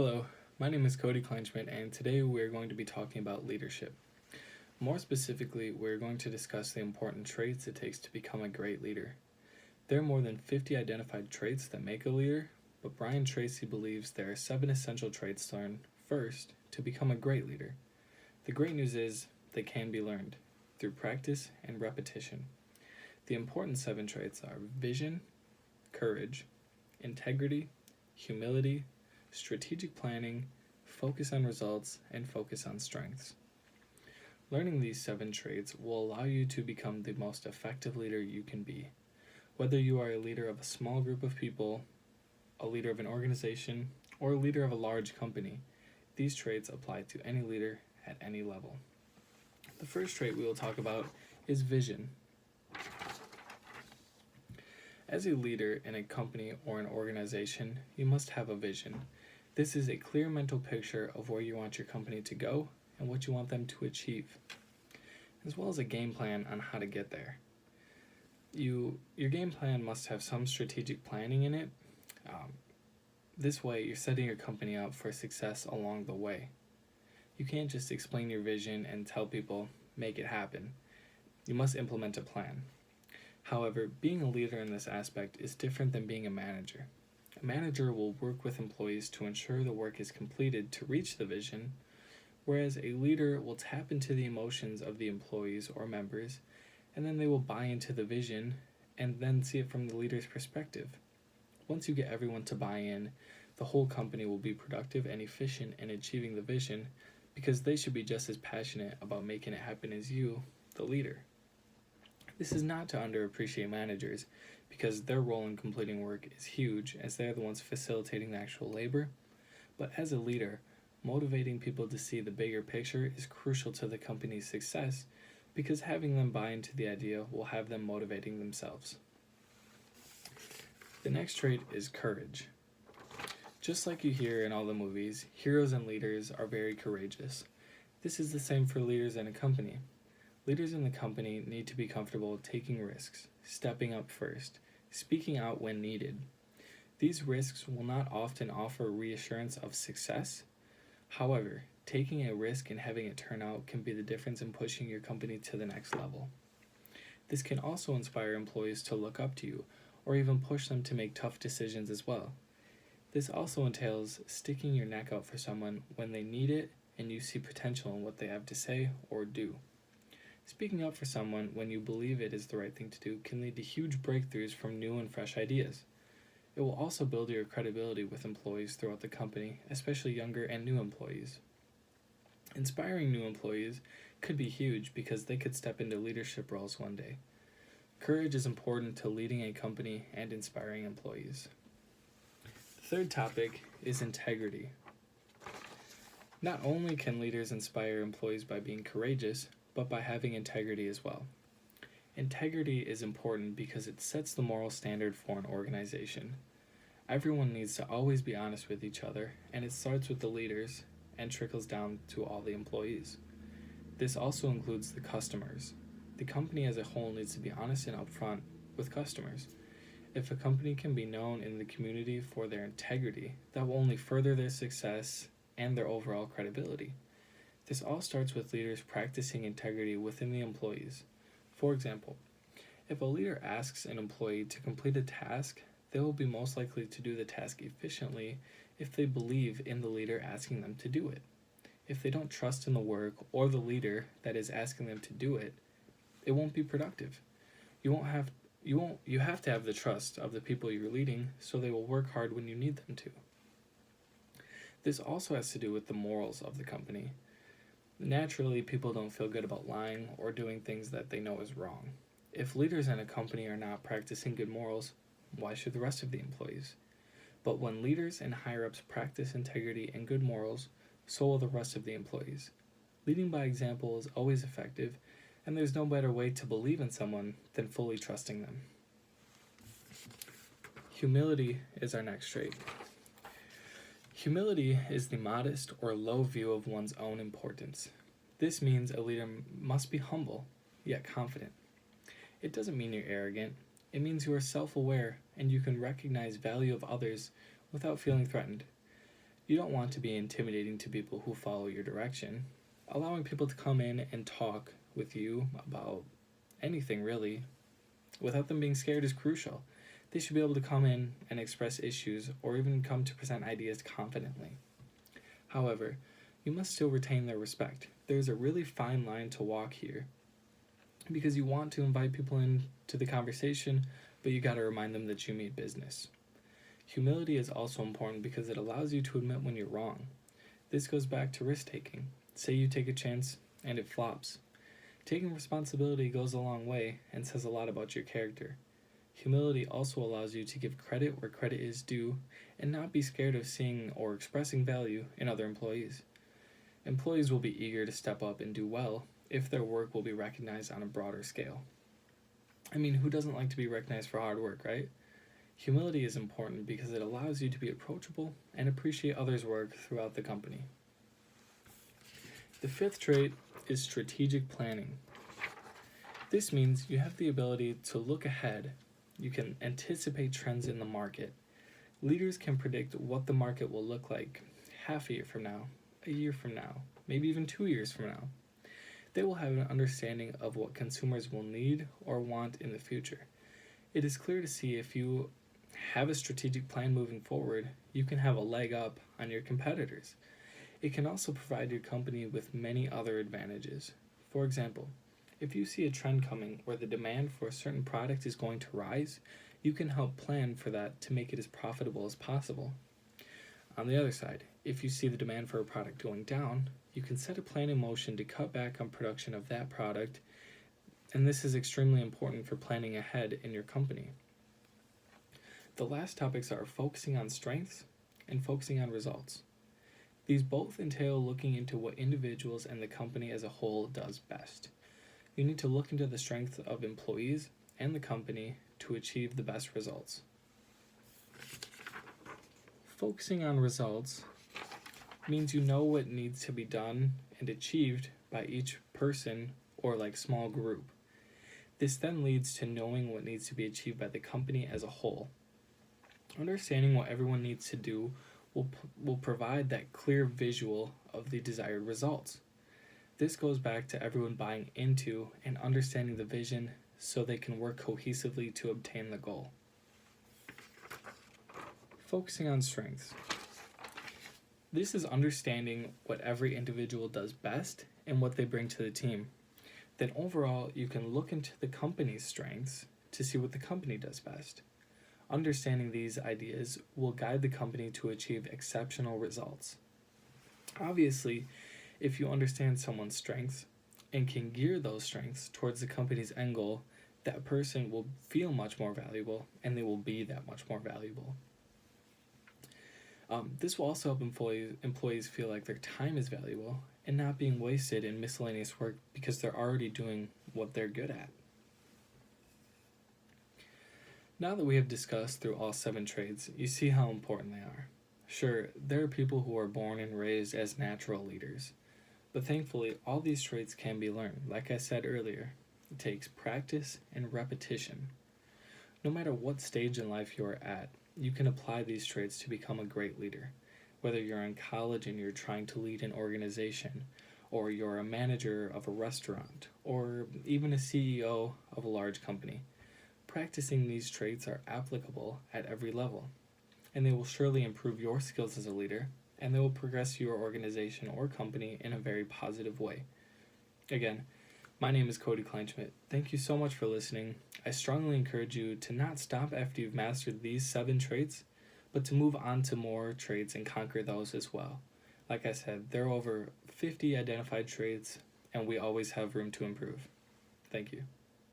Hello, my name is Cody Kleinschmidt, and today we're going to be talking about leadership. More specifically, we're going to discuss the important traits it takes to become a great leader. There are more than 50 identified traits that make a leader, but Brian Tracy believes there are 7 essential traits to learn first to become a great leader. The great news is they can be learned through practice and repetition. The important 7 traits are vision, courage, integrity, humility, strategic planning, focus on results, and focus on strengths. Learning these 7 traits will allow you to become the most effective leader you can be. Whether you are a leader of a small group of people, a leader of an organization, or a leader of a large company, these traits apply to any leader at any level. The first trait we will talk about is vision. As a leader in a company or an organization, you must have a vision. This is a clear mental picture of where you want your company to go and what you want them to achieve, as well as a game plan on how to get there. Your game plan must have some strategic planning in it. This way, you're setting your company up for success along the way. You can't just explain your vision and tell people, make it happen. You must implement a plan. However, being a leader in this aspect is different than being a manager. A manager will work with employees to ensure the work is completed to reach the vision, whereas a leader will tap into the emotions of the employees or members, and then they will buy into the vision and then see it from the leader's perspective. Once you get everyone to buy in, the whole company will be productive and efficient in achieving the vision because they should be just as passionate about making it happen as you, the leader. This is not to underappreciate managers, because their role in completing work is huge as they are the ones facilitating the actual labor, but as a leader, motivating people to see the bigger picture is crucial to the company's success because having them buy into the idea will have them motivating themselves. The next trait is courage. Just like you hear in all the movies, heroes and leaders are very courageous. This is the same for leaders in a company. Leaders in the company need to be comfortable taking risks, stepping up first, speaking out when needed. These risks will not often offer reassurance of success. However, taking a risk and having it turn out can be the difference in pushing your company to the next level. This can also inspire employees to look up to you, or even push them to make tough decisions as well. This also entails sticking your neck out for someone when they need it and you see potential in what they have to say or do. Speaking up for someone when you believe it is the right thing to do can lead to huge breakthroughs from new and fresh ideas. It will also build your credibility with employees throughout the company, especially younger and new employees. Inspiring new employees could be huge because they could step into leadership roles one day. Courage is important to leading a company and inspiring employees. The third topic is integrity. Not only can leaders inspire employees by being courageous, but by having integrity as well. Integrity is important because it sets the moral standard for an organization. Everyone needs to always be honest with each other, and it starts with the leaders and trickles down to all the employees. This also includes the customers. The company as a whole needs to be honest and upfront with customers. If a company can be known in the community for their integrity, that will only further their success and their overall credibility. This all starts with leaders practicing integrity within the employees. For example, if a leader asks an employee to complete a task, they will be most likely to do the task efficiently if they believe in the leader asking them to do it. If they don't trust in the work or the leader that is asking them to do it, it won't be productive. You have to have the trust of the people you're leading so they will work hard when you need them to. This also has to do with the morals of the company. Naturally, people don't feel good about lying or doing things that they know is wrong. If leaders in a company are not practicing good morals, why should the rest of the employees? But when leaders and higher-ups practice integrity and good morals, so will the rest of the employees. Leading by example is always effective, and there's no better way to believe in someone than fully trusting them. Humility is our next trait. Humility is the modest or low view of one's own importance. This means a leader must be humble, yet confident. It doesn't mean you're arrogant. It means you are self-aware and you can recognize value of others without feeling threatened. You don't want to be intimidating to people who follow your direction. Allowing people to come in and talk with you about anything really, without them being scared, is crucial. They should be able to come in and express issues or even come to present ideas confidently. However, you must still retain their respect. There's a really fine line to walk here because you want to invite people into the conversation, but you got to remind them that you mean business. Humility is also important because it allows you to admit when you're wrong. This goes back to risk-taking. Say you take a chance and it flops. Taking responsibility goes a long way and says a lot about your character. Humility also allows you to give credit where credit is due and not be scared of seeing or expressing value in other employees. Employees will be eager to step up and do well if their work will be recognized on a broader scale. I mean, who doesn't like to be recognized for hard work, right? Humility is important because it allows you to be approachable and appreciate others' work throughout the company. The fifth trait is strategic planning. This means you have the ability to look ahead. You can anticipate trends in the market. Leaders can predict what the market will look like half a year from now, a year from now, maybe even 2 years from now. They will have an understanding of what consumers will need or want in the future. It is clear to see if you have a strategic plan moving forward, you can have a leg up on your competitors. It can also provide your company with many other advantages. For example, if you see a trend coming where the demand for a certain product is going to rise, you can help plan for that to make it as profitable as possible. On the other side, if you see the demand for a product going down, you can set a plan in motion to cut back on production of that product, and this is extremely important for planning ahead in your company. The last topics are focusing on strengths and focusing on results. These both entail looking into what individuals and the company as a whole does best. You need to look into the strengths of employees and the company to achieve the best results. Focusing on results means you know what needs to be done and achieved by each person or small group. This then leads to knowing what needs to be achieved by the company as a whole. Understanding what everyone needs to do will provide that clear visual of the desired results. This goes back to everyone buying into and understanding the vision so they can work cohesively to obtain the goal. Focusing on strengths. This is understanding what every individual does best and what they bring to the team. Then overall, you can look into the company's strengths to see what the company does best. Understanding these ideas will guide the company to achieve exceptional results. Obviously, if you understand someone's strengths and can gear those strengths towards the company's end goal, that person will feel much more valuable and they will be that much more valuable. This will also help employees feel like their time is valuable and not being wasted in miscellaneous work because they're already doing what they're good at. Now that we have discussed through all 7 traits, you see how important they are. Sure, there are people who are born and raised as natural leaders, but thankfully all these traits can be learned. Like I said earlier, it takes practice and repetition. No matter what stage in life you are at, you can apply these traits to become a great leader. Whether you're in college and you're trying to lead an organization, or you're a manager of a restaurant, or even a CEO of a large company. Practicing these traits are applicable at every level, and they will surely improve your skills as a leader, and they will progress your organization or company in a very positive way. Again, my name is Cody Kleinschmidt. Thank you so much for listening. I strongly encourage you to not stop after you've mastered these 7 traits, but to move on to more traits and conquer those as well. Like I said, there are over 50 identified traits, and we always have room to improve. Thank you.